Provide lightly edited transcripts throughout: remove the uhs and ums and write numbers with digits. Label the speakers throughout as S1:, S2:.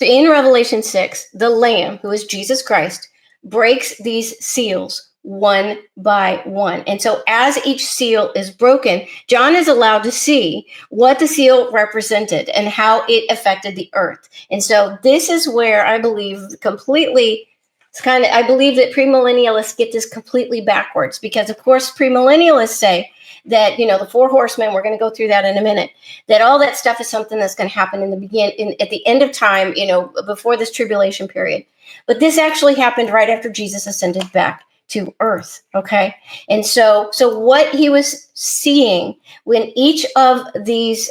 S1: So in Revelation 6, the Lamb, who is Jesus Christ, breaks these seals one by one. And so as each seal is broken, John is allowed to see what the seal represented and how it affected the earth. And so this is where I believe I believe that premillennialists get this completely backwards, because of course premillennialists say that, the four horsemen, we're going to go through that in a minute, that all that stuff is something that's going to happen at the end of time, before this tribulation period. But this actually happened right after Jesus ascended back to earth. Okay. And so what he was seeing when each of these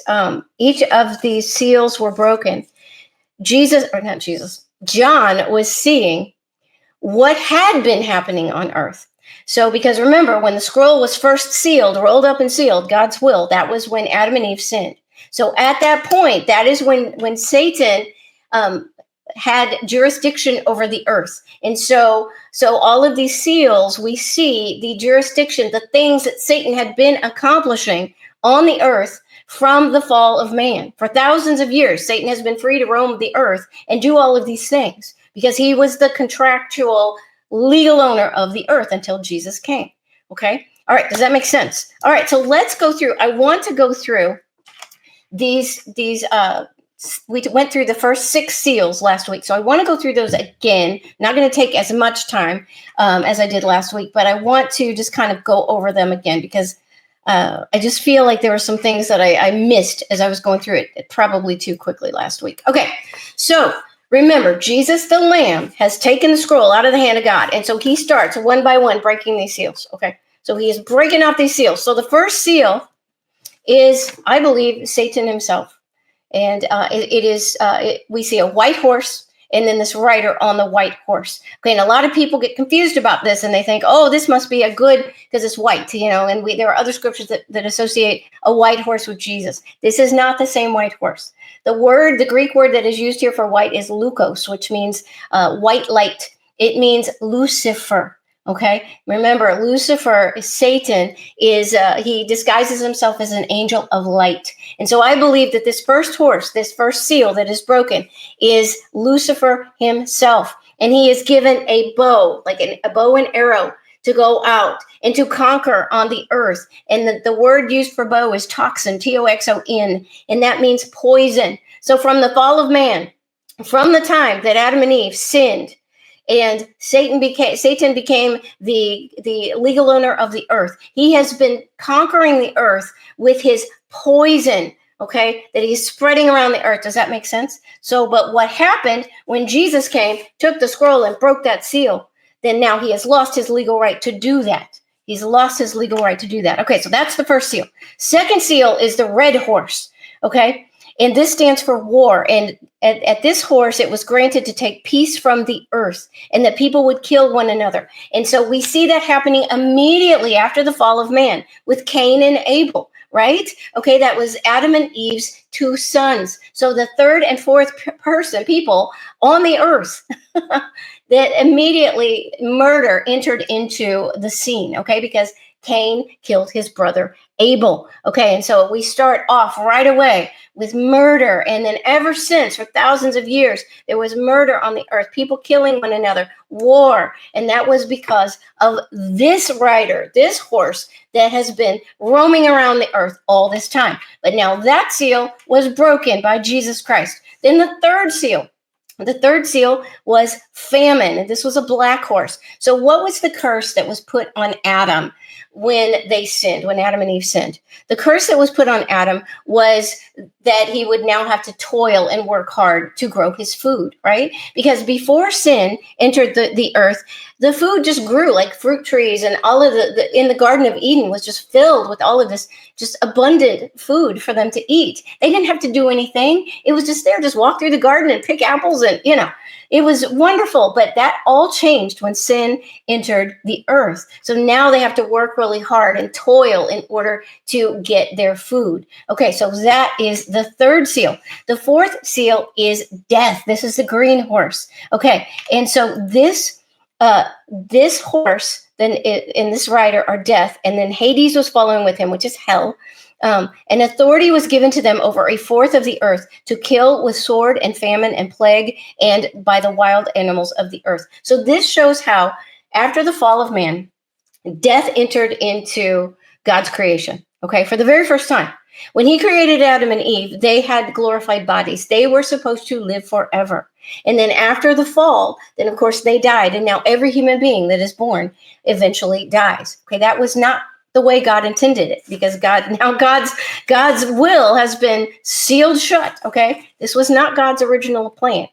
S1: seals were broken, John was seeing what had been happening on earth. So, because remember, when the scroll was first sealed, rolled up and sealed, God's will, that was when Adam and Eve sinned. So at that point, that is when Satan had jurisdiction over the earth. And so all of these seals, we see the jurisdiction, the things that Satan had been accomplishing on the earth from the fall of man. For thousands of years, Satan has been free to roam the earth and do all of these things because he was the contractual legal owner of the earth until Jesus came. Okay. All right. Does that make sense? All right. So let's go through. I want to go through these, we went through the first 6 seals last week. So I want to go through those again. Not going to take as much time as I did last week, but I want to just kind of go over them again because I just feel like there were some things that I missed as I was going through it probably too quickly last week. Okay. So remember, Jesus the Lamb has taken the scroll out of the hand of God. And so he starts one by one breaking these seals. Okay. So he is breaking off these seals. So the first seal is, I believe, Satan himself. And we see a white horse and then this rider on the white horse. Okay, and a lot of people get confused about this and they think, oh, this must be a good, because it's white, and there are other scriptures that associate a white horse with Jesus. This is not the same white horse. The Greek word that is used here for white is lukos, which means white light. It means Lucifer. Okay, remember, Lucifer, Satan, he disguises himself as an angel of light. And so I believe that this first horse, this first seal that is broken, is Lucifer himself. And he is given a bow, like a bow and arrow, to go out and to conquer on the earth. And the word used for bow is toxin, Toxon, and that means poison. So from the fall of man, from the time that Adam and Eve sinned, and Satan became the legal owner of the earth. He has been conquering the earth with his poison, okay, that he's spreading around the earth. Does that make sense? So, but what happened when Jesus came, took the scroll and broke that seal, then now he has lost his legal right to do that. He's lost his legal right to do that. Okay, so that's the first seal. Second seal is the red horse, okay? And this stands for war. And at this horse, it was granted to take peace from the earth and that people would kill one another. And so we see that happening immediately after the fall of man with Cain and Abel, right? Okay, that was Adam and Eve's 2 sons. So the third and fourth people on the earth that immediately murder entered into the scene, okay, because Cain killed his brother Abel. Okay, and so we start off right away with murder. And then ever since, for thousands of years, there was murder on the earth, people killing one another, war. And that was because of this rider, this horse that has been roaming around the earth all this time. But now that seal was broken by Jesus Christ. Then the third seal. The third seal was famine, and this was a black horse. So what was the curse that was put on Adam when they sinned, when Adam and Eve sinned? The curse that was put on Adam was that he would now have to toil and work hard to grow his food, right? Because before sin entered the earth, the food just grew like fruit trees, and all of in the Garden of Eden was just filled with all of this just abundant food for them to eat. They didn't have to do anything. It was just there, just walk through the garden and pick apples, and it was wonderful. But that all changed when sin entered the earth. So now they have to work really hard and toil in order to get their food. Okay, so that is the third seal. The fourth seal is death. This is the green horse. Okay, and so this horse then and this rider are death, and then Hades was following with him, which is hell. And authority was given to them over a fourth of the earth to kill with sword and famine and plague and by the wild animals of the earth. So this shows how, after the fall of man, death entered into God's creation, okay, for the very first time. When he created Adam and Eve, they had glorified bodies. They were supposed to live forever. And then after the fall, then of course they died. And now every human being that is born eventually dies. Okay, that was not the way God intended it, because God's will has been sealed shut. Okay, this was not God's original plan.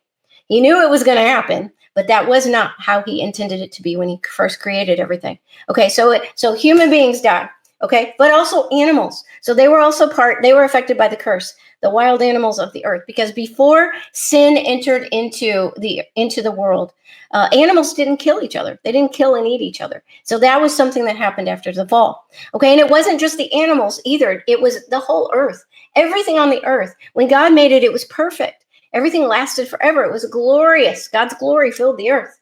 S1: He knew it was going to happen, but that was not how he intended it to be when he first created everything. Okay, so human beings die. Okay, but also animals. So they were affected by the curse, the wild animals of the earth, because before sin entered into the world, animals didn't kill each other. They didn't kill and eat each other. So that was something that happened after the fall. Okay, and it wasn't just the animals either. It was the whole earth. Everything on the earth. When God made it, it was perfect. Everything lasted forever. It was glorious. God's glory filled the earth.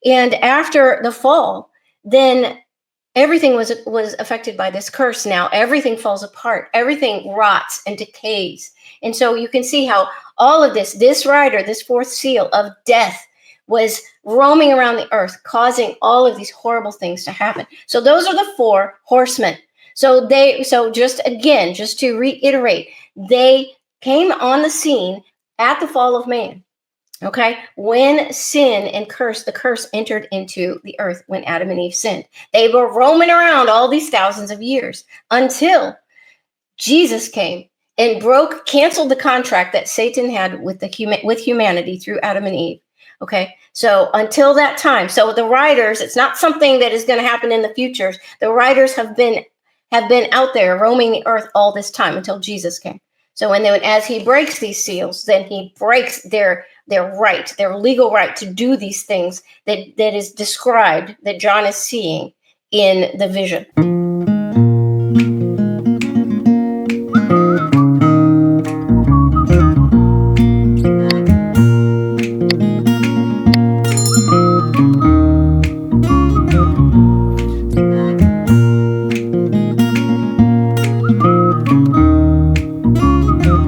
S1: And after the fall, then everything was affected by this curse. Now everything falls apart. Everything rots and decays. And so you can see how all of this rider, this fourth seal of death, was roaming around the earth, causing all of these horrible things to happen. So those are the four horsemen. So just to reiterate, they came on the scene at the fall of man. Okay, when sin and the curse entered into the earth when Adam and Eve sinned. They were roaming around all these thousands of years until Jesus came and canceled the contract that Satan had with humanity through Adam and Eve. Okay, so until that time, so the riders, it's not something that is going to happen in the future. The riders have been out there roaming the earth all this time until Jesus came. So as he breaks these seals, then he breaks their legal right to do these things that is described, that John is seeing in the vision.